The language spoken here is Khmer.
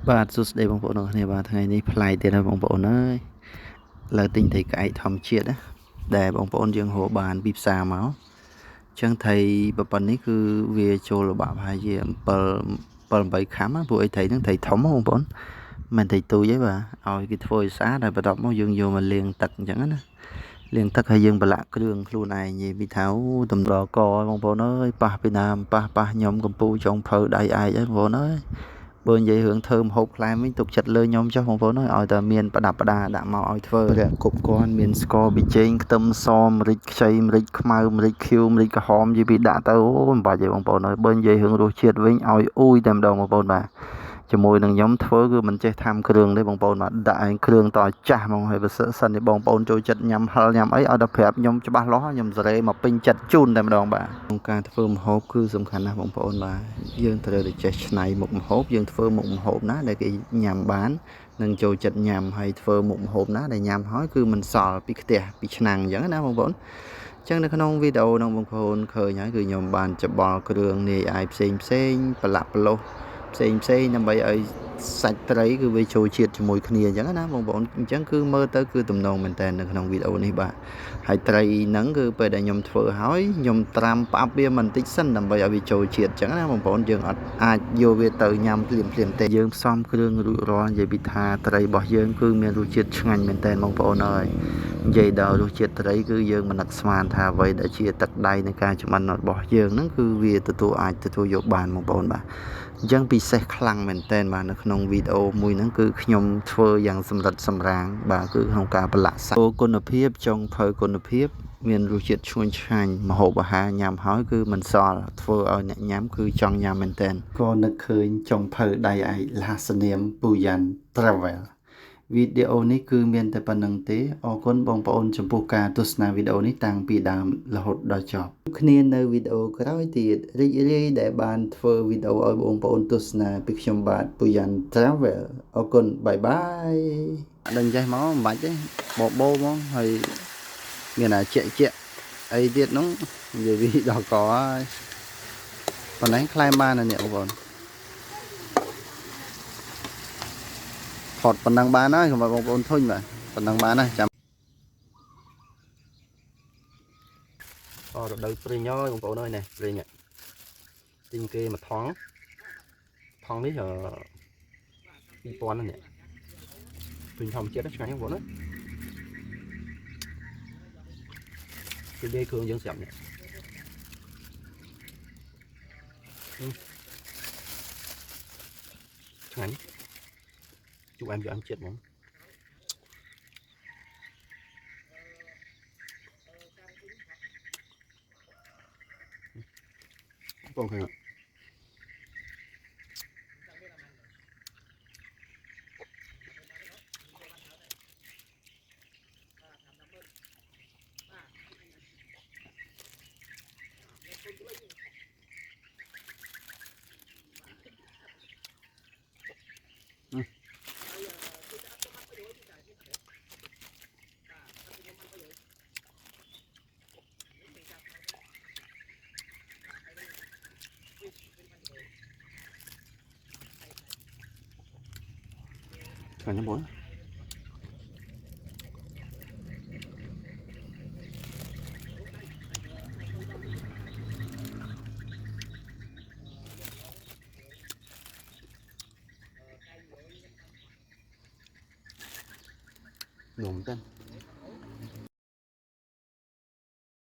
បាទសួស្តីបងប្អូនទាំងគ្នាបាទថ្ងៃនេះប្លែកទៀតហើយបងប្អូនអើយលើទិញត្រីក្អែកធម្មជាតិណាដែលបងប្អូនយើងហៅបានពីផ្សារមកអញ្ចឹងត្រីប៉ុណ្ណេះគឺវាចូលល្បាក់ប្រហែលជា7 8ខាំណាព្រោះអីត្រីហ្នឹងត្រីធំបងប្អូនមិនត្រីទូចទេបាទឲ្យគេធ្វើឲ្យស្អាតហើយបន្ទាប់មកយើងយកមកលាងទឹកអញ្ចឹងណាលាងទឹកហើយយើងប្រឡាក់គ្រឿងខ្លួនឯងនិយាយពីថាអូតម្រកបងប្អូនអើយប៉ះពីណាប៉ះខ្ញុំកំពូចុងភៅដៃឯកហើយបងប្អូនអើយបើនិយាយរឿងធ្វើម្ហូបខ្លែមវិញទុកចិត្តលើខ្ញុំចុះបងប្អូនអើយឲ្យតែមានប្រដាប់ប្រដាដាក់មកឲ្យធ្វើរកគ្រប់គ្រាន់មានស្ករប៊ីចេងខ្ទឹមសម្រេចខ្ចីម្រេចខ្មៅម្រេចខៀវម្រេចក្រហមនិយាយពីដាក់ទៅអូមិនបាច់ទេបងប្អូនអើយបើនិយាយរឿងរសជាតិវិញឲ្យអ៊ូយតែម្ដងបងប្អូនបាទជាមួយនឹងខ្ញុំធ្វើគឺមិនចេះថាំគ្រឿងទេបងប្អូនបាទដាក់ឯងគ្រឿងតចាស់ហ្មងហើយបើសិនជាបងប្អូនចូលចិត្តញ៉ាំហឹរញ៉ាំអីឲ្យតែប្រាប់ខ្ញុំច្បាស់លាស់ខ្ញុំសេរីមកពេញចិត្តជូនតែម្ដងបាទក្នុងការធ្វើម្ហូបគឺសំខាន់ណាស់បងប្អូនបាទយើងត្រូវតែចេះច្នៃមុខម្ហូបយើងធ្វើមុខម្ហូបណាដែលគេញ៉ាំបាននឹងចូលចិត្តញ៉ាំហើយធ្វើមុខម្ហូបណាដែលញ៉ាំហើយគឺមិនសល់ពីខ្ទះពីឆ្នាំងអញ្ចឹងណាបងប្អូនអញ្ចឹងនៅក្នុងវីដេអូហ្នឹងបងប្អូនឃើញហើយគឺខ្ញុំបានច្បល់គ្រឿងនាយអាយផ្សេងប្រឡាក់ប្រឡោះផ្សេងដើម្បីឲ្យសាច់ត្រីគឺវាចូលជាតិជាមួយគ្នាអញ្ចឹងណាបងប្អូនអញ្ចឹងគឺមើលទៅគឺទំនងមែនតើនៅក្នុងវីដេអូនេះបាទហើយត្រីហ្នឹងគឺពេលដែលខ្ញុំធ្វើហើយខ្ញុំត្រាំផ្អាប់វាបន្តិចសិនដើម្បីឲ្យវាចូលជាតិអញ្ចឹងណាបងប្អូនយើងអត់អាចយកវាទៅញ៉ាំភ្លាមទេយើងផ្សំគ្រឿងរួចរាល់និយាយពីថាត្រីរបស់យើងគឺមានរសជាតិឆ្ងាញ់មែនតើបងប្អូនអើយនិយាយដល់រសជាតិត្រីគឺយើងមិននឹកស្មានថាអ្វីដែលជាទឹកដៃនៃការចម្អិនរបស់យើងហ្នឹងគឺវាអាចទទួលយកបានបងប្អូនបាទអញ្ចឹងពិសេសខ្លាំងមែនតើបាទនៅក្នុងវីដេអូមួយហ្នឹងគឺខ្ញុំធ្វើយ៉ាងសម្រិតសម្រាំងបាទគឺក្នុងការប្រឡាក់សាច់គុណភាពចុងភៅគុណភាពមានរសជាតិឈ្ងុយឆ្ងាញ់ម្ហូបអាហារញ៉ាំហើយគឺមិនសល់ធ្វើឲ្យអ្នកញ៉ាំគឺចង់ញ៉ាំមែនតើក៏នឹកឃើញចុងភៅដៃឯកលហាសនាមពូយ៉ាន់ Travel វីដេអូនេះគឺមានតែប៉ុណ្្នឹងទេអរគុណបងប្អូនចំពោះការទស្សនាវីដេអូនេះតាំងពីដើមរហូតដល់ចប់គ្នានៅវីដេអូក្រោយទៀតរីករាយដែលបានធ្វើវីដេអូឲ្យបងប្អូនទស្សនាពីខ្ញុំបាទពូយ៉ាន់ Travel អរគុណបាយបាយដឹងចេះមកមិនបាច់ទេបបោហ្មងហើយមានតែជាអីទៀតនោះនិយាយពីដល់កហើយប៉ុណ្ណេះខ្លែមបានណាបងប្អូនផតប៉ុណ្ណឹងបានហើយកុំឲ្យបងប្អូនធុញបាទប៉ុណ្ណឹងបានណាចាំរដូវព្រីងហើយបងប្អូនអើយនេះព្រីងទិញគេមួយថងនេះ2000ហ្នឹងព្រីងធម្មជាតិឆ្ងាញ់បងប្អូនណាគឺដេគ្រឿងយើងស្រាប់នេះឆ្ងាញ់ជួបអែមជាតិហ្មងបងឃើញឆ្ងាញ់ណាស់បងងំទៅ